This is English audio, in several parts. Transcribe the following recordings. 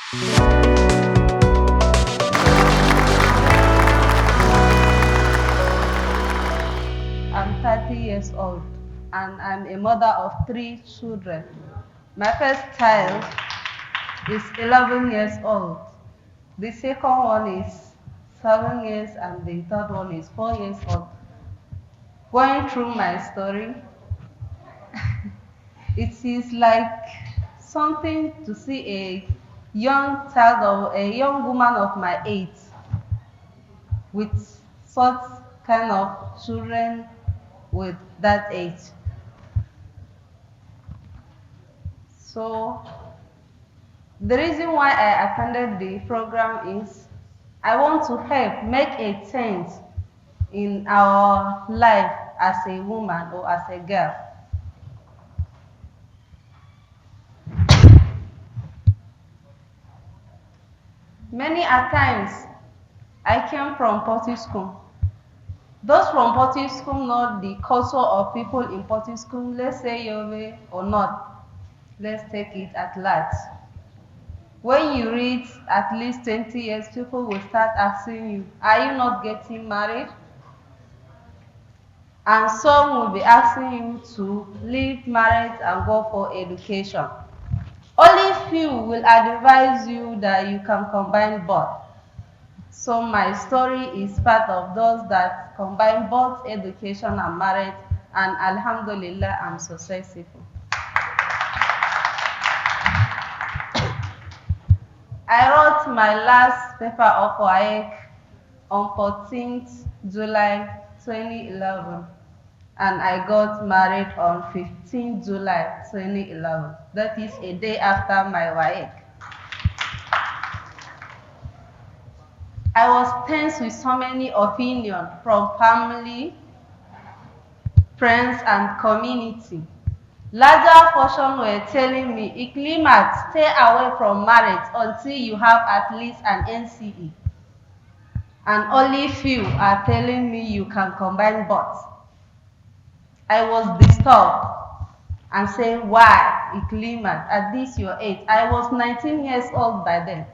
I'm 30 years old and I'm a mother of 3 children. My first child is 11 years old. The second one is 7 years and the third one is 4 years old. Going through my story, it is like something to see a young child or a young woman of my age with such kind of children with that age. So the reason why I attended the program is I want to help make a change in our life as a woman or as a girl. Many a times I came from potty school. Those from potty school know the culture of people in potty school, let's say Yoruba or not. Let's take it at large. When you reach at least 20 years, people will start asking you, are you not getting married? And some will be asking you to leave marriage and go for education. Only few will advise you that you can combine both. So my story is part of those that combine both education and marriage, and alhamdulillah, I'm successful. I wrote my last paper of WAEC on 14th July 2011, and I got married on 15th July 2011. That is a day after my WAEC. I was tense with so many opinions from family, friends, and community. Larger portion were telling me, Ikleemat, stay away from marriage until you have at least an NCE. And only few are telling me you can combine both. I was disturbed and saying, why Ikleemat at this your age? I was 19 years old by then.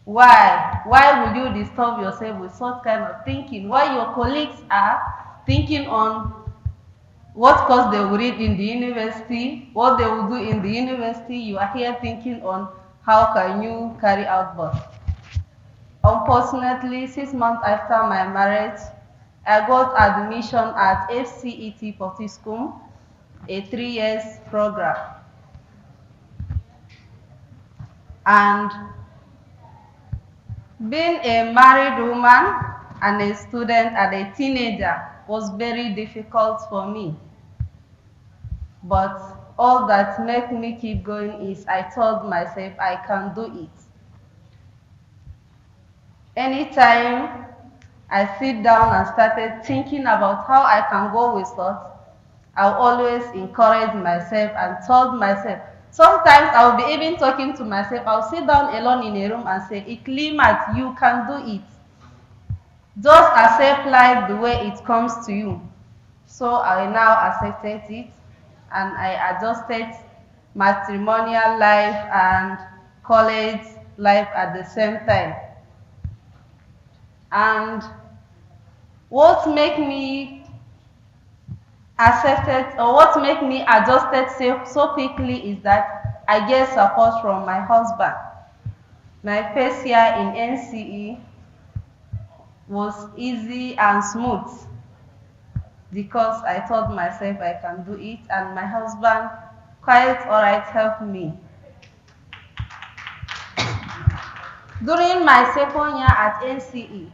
Why? Why would you disturb yourself with such kind of thinking? While your colleagues are thinking on what course they will read in the university, what they will do in the university, you are here thinking on how can you carry out both. Unfortunately, 6 months after my marriage, I got admission at FCET Potty School, a 3 years program. And being a married woman and a student and a teenager was very difficult for me. But all that made me keep going is I told myself I can do it. Anytime I sit down and started thinking about how I can go with thoughts, I'll always encourage myself and told myself. Sometimes I'll be even talking to myself. I'll sit down alone in a room and say, Ikleemat, you can do it. Just accept life the way it comes to you. So I now accepted it, and I adjusted matrimonial life and college life at the same time. And what made me accepted or what made me adjusted so quickly is that I get support from my husband. My first year in NCE was easy and smooth because I told myself I can do it, and my husband quite alright helped me. During my second year at NCE,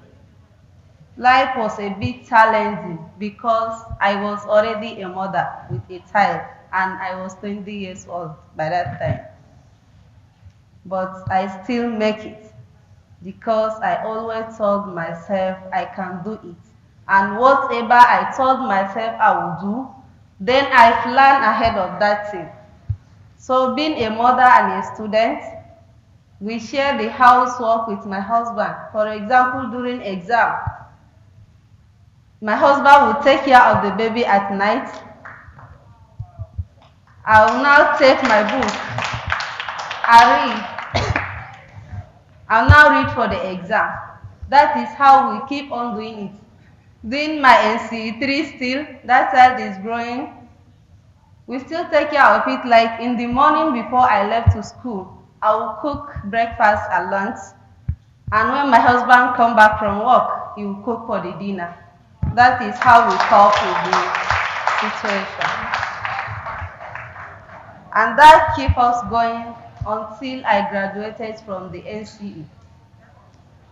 life was a bit challenging because I was already a mother with a child, and I was 20 years old by that time. But I still make it because I always told myself I can do it. And whatever I told myself I will do, then I plan ahead of that thing. So being a mother and a student, we share the housework with my husband. For example, during exam, my husband will take care of the baby at night. I will now take my book, I read. I'll now read for the exam. That is how we keep on doing it. Doing my NCE3 still, that child is growing. We still take care of it. Like in the morning before I left to school, I will cook breakfast and lunch. And when my husband come back from work, he will cook for the dinner. That is how we cope with the situation. And that kept us going until I graduated from the NCE.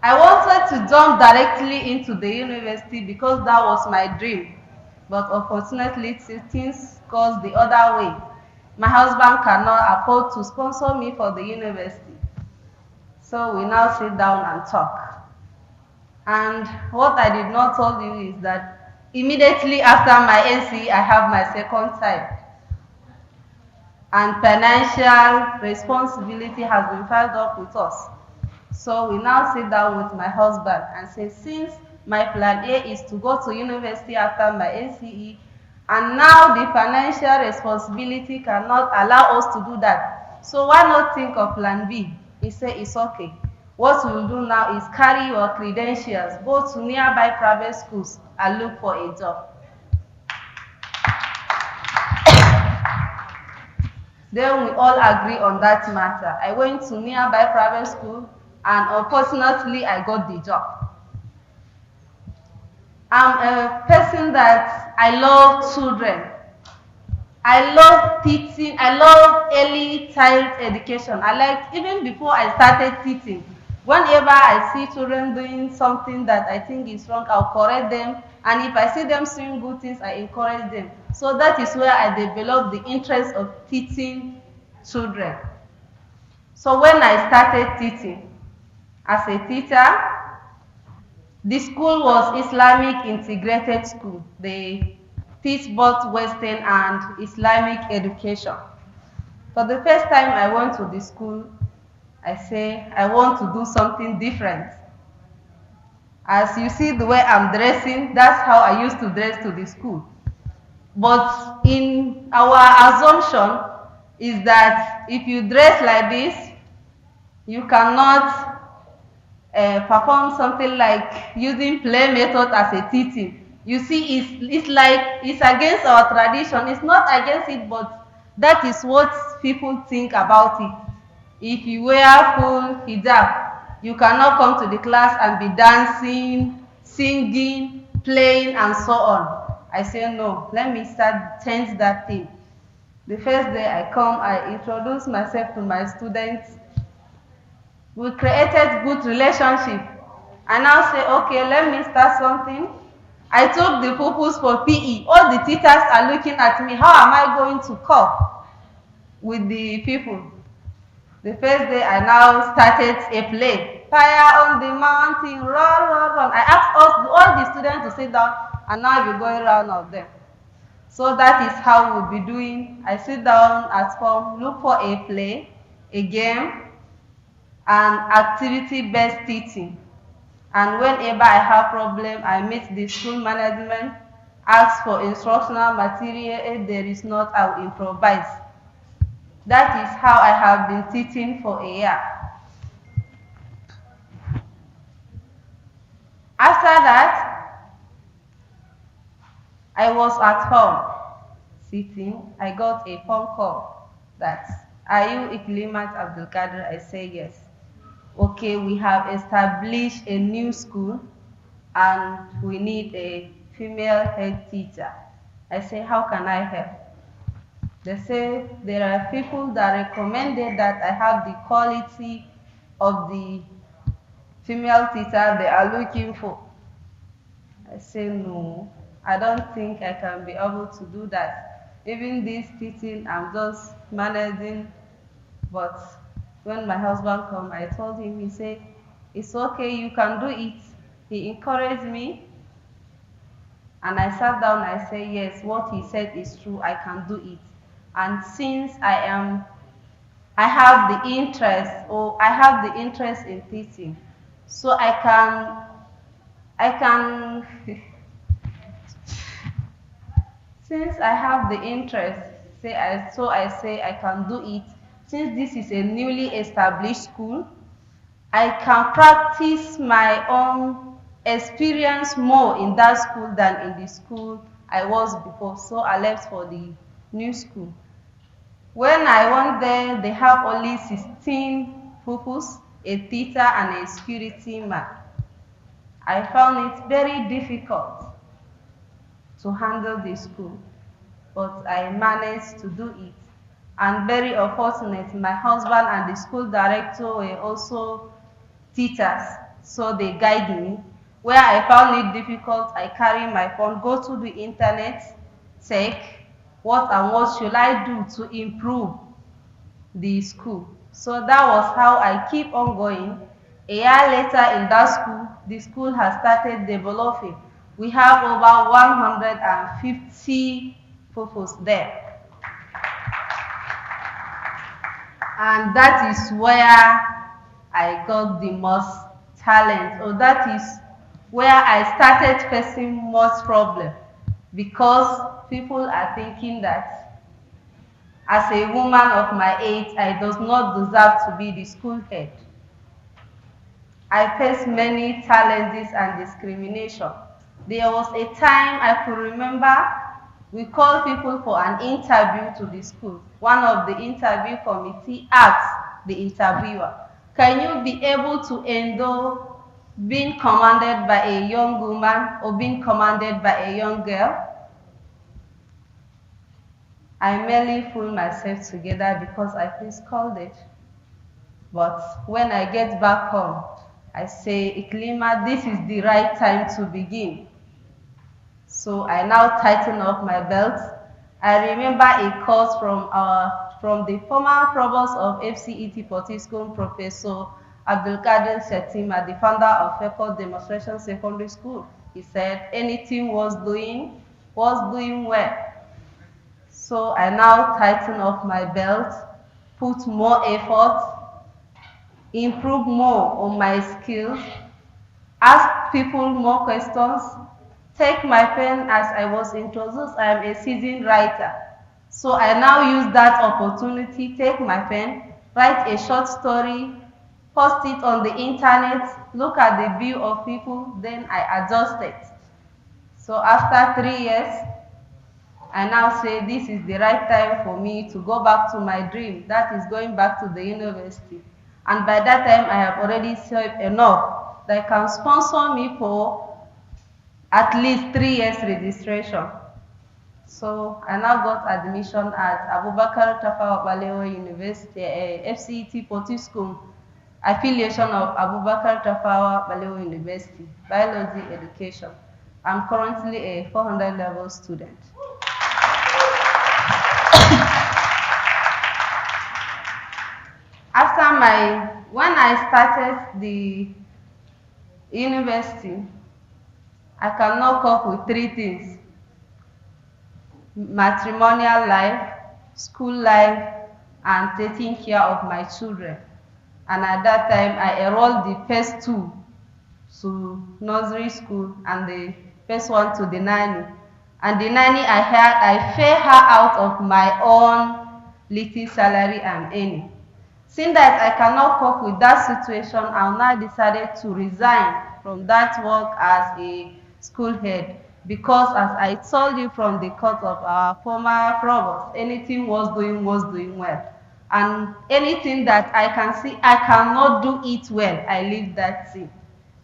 I wanted to jump directly into the university because that was my dream. But unfortunately, things goes the other way. My husband cannot afford to sponsor me for the university. So we now sit down and talk. And what I did not tell you is that immediately after my NCE, I have my second child. And financial responsibility has been piled up with us. So we now sit down with my husband and say, since my plan A is to go to university after my NCE, and now the financial responsibility cannot allow us to do that. So why not think of plan B? He said, it's okay. What we'll do now is carry your credentials, go to nearby private schools and look for a job. Then we all agree on that matter. I went to nearby private school and unfortunately I got the job. I'm a person that I love children. I love teaching. I love early child education. I like, even before I started teaching, whenever I see children doing something that I think is wrong, I'll correct them. And if I see them doing good things, I encourage them. So that is where I developed the interest of teaching children. So when I started teaching, as a teacher, the school was Islamic integrated school. They teach both Western and Islamic education. For the first time I went to the school, I say, I want to do something different. As you see the way I'm dressing, that's how I used to dress to the school. But in our assumption is that if you dress like this, you cannot perform something like using play method as a teaching. You see, it's against our tradition. It's not against it, but that is what people think about it. If you wear full hijab, you cannot come to the class and be dancing, singing, playing, and so on. I say no, let me change that thing. The first day I come, I introduce myself to my students. We created good relationship. I now say, okay, let me start something. I took the pupils for PE. All the teachers are looking at me. How am I going to cope with the people? The first day I now started a play. Fire on the mountain, run, run, run. I asked all the students to sit down, and now we're going around of them. So that is how we'll be doing. I sit down at home, look for a play, a game, and activity-based teaching. And whenever I have problem, I meet the school management, ask for instructional material. If there is not, I will improvise. That is how I have been teaching for a year. After that, I was at home sitting. I got a phone call that, are you Ikleemat Abdulkadir? I say yes. Okay, we have established a new school and we need a female head teacher. I say, how can I help? They say there are people that recommended that I have the quality of the female teacher they are looking for. I say, no, I don't think I can be able to do that. Even this teaching, I'm just managing. But when my husband came, I told him, he said, it's okay, you can do it. He encouraged me. And I sat down, I said, yes, what he said is true, I can do it. And since I have the interest in teaching, so I can since I have the interest, I say I can do it. Since this is a newly established school, I can practice my own experience more in that school than in the school I was before. So I left for the new school. When I went there, they have only 16 pupils, a teacher and a security man. I found it very difficult to handle the school, but I managed to do it. And very unfortunate, my husband and the school director were also teachers, so they guide me. Where I found it difficult, I carry my phone, go to the internet, check what and what should I do to improve the school. So that was how I keep on going. A year later in that school, the school has started developing. We have over 150 pupils there. And that is where I got the most talent, or that is where I started facing most problem, because people are thinking that as a woman of my age, I does not deserve to be the school head. I faced many challenges and discrimination. There was a time I could remember we called people for an interview to the school. One of the interview committee asked the interviewer, can you be able to endure being commanded by a young woman or being commanded by a young girl? I merely pulled myself together because I feel scolded. But when I get back home, I say, Ikleemat, this is the right time to begin. So I now tighten up my belt. I remember a course from the former provost of FCET Potiskum, Professor Abdulkadir Isa, the founder of Fekot Demonstration Secondary School. He said anything was doing well. So I now tighten up my belt, put more effort, improve more on my skills, ask people more questions, take my pen. As I was introduced, I am a seasoned writer. So I now use that opportunity, take my pen, write a short story, post it on the internet, look at the view of people, then I adjust it. So after 3 years, I now say this is the right time for me to go back to my dream, that is going back to the university. And by that time, I have already saved enough that can sponsor me for at least 3 years registration. So I now got admission at Abubakar Tafawa Balewa University, FCET Potiskum, affiliation of Abubakar Tafawa Balewa University, Biology Education. I'm currently a 400 level student. When I started the university, I can now cope with 3 things: matrimonial life, school life, and taking care of my children. And at that time, I enrolled the first 2 to nursery school and the first one to the nanny. And the nanny I pay her out of my own little salary I'm earning. Seeing that I cannot cope with that situation, I now decided to resign from that work as a school head, because as I told you from the court of our former provost, anything was doing well. And anything that I can see I cannot do it well, I leave that thing.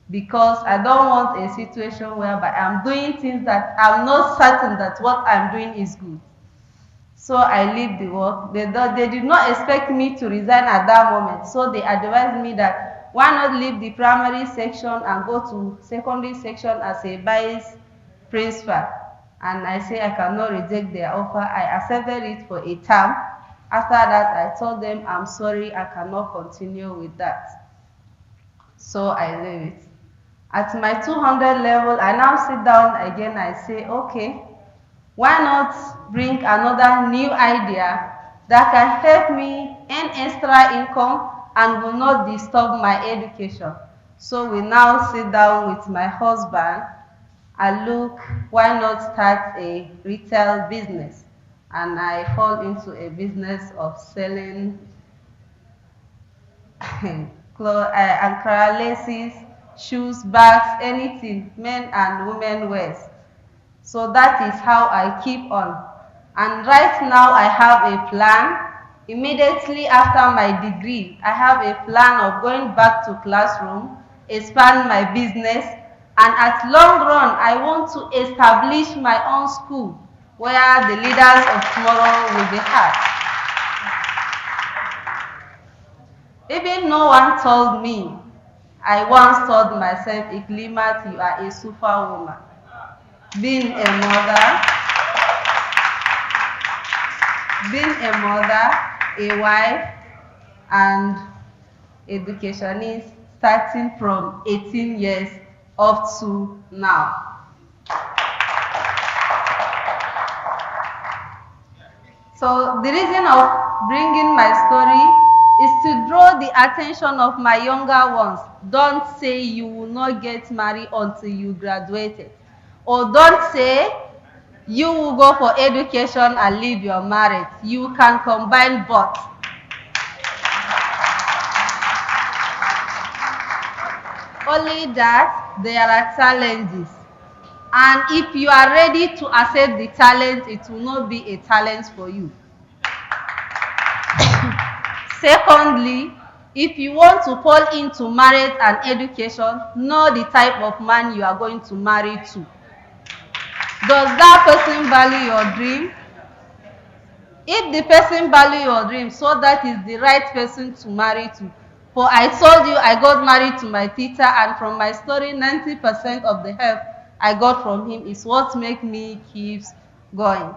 Because I don't want a situation whereby I'm doing things that I'm not certain that what I'm doing is good. So I leave the work. They did not expect me to resign at that moment. So they advised me that why not leave the primary section and go to secondary section as a vice principal. And I say I cannot reject their offer. I accepted it for a term. After that, I told them, I'm sorry, I cannot continue with that. So I leave it. At my 200 level, I now sit down again. I say, okay, why not bring another new idea that can help me earn extra income and will not disturb my education? So we now sit down with my husband and look, why not start a retail business? And I fall into a business of selling Ankara laces, shoes, bags, anything men and women wears. So that is how I keep on. And right now I have a plan. Immediately after my degree, I have a plan of going back to classroom, expand my business, and at long run, I want to establish my own school where the leaders of tomorrow will be had. Even no one told me. I once told myself, Ikleemat, you are a superwoman. Being a mother, a wife, and educationist starting from 18 years up to now. So the reason of bringing my story is to draw the attention of my younger ones. Don't say you will not get married until you graduated. Or don't say you will go for education and leave your marriage. You can combine both. Only that there are challenges. And if you are ready to accept the challenge, it will not be a challenge for you. Secondly, if you want to fall into marriage and education, know the type of man you are going to marry to. Does that person value your dream? If the person value your dream, so that is the right person to marry to. For I told you I got married to my teacher, and from my story, 90% of the help I got from him is what makes me keep going.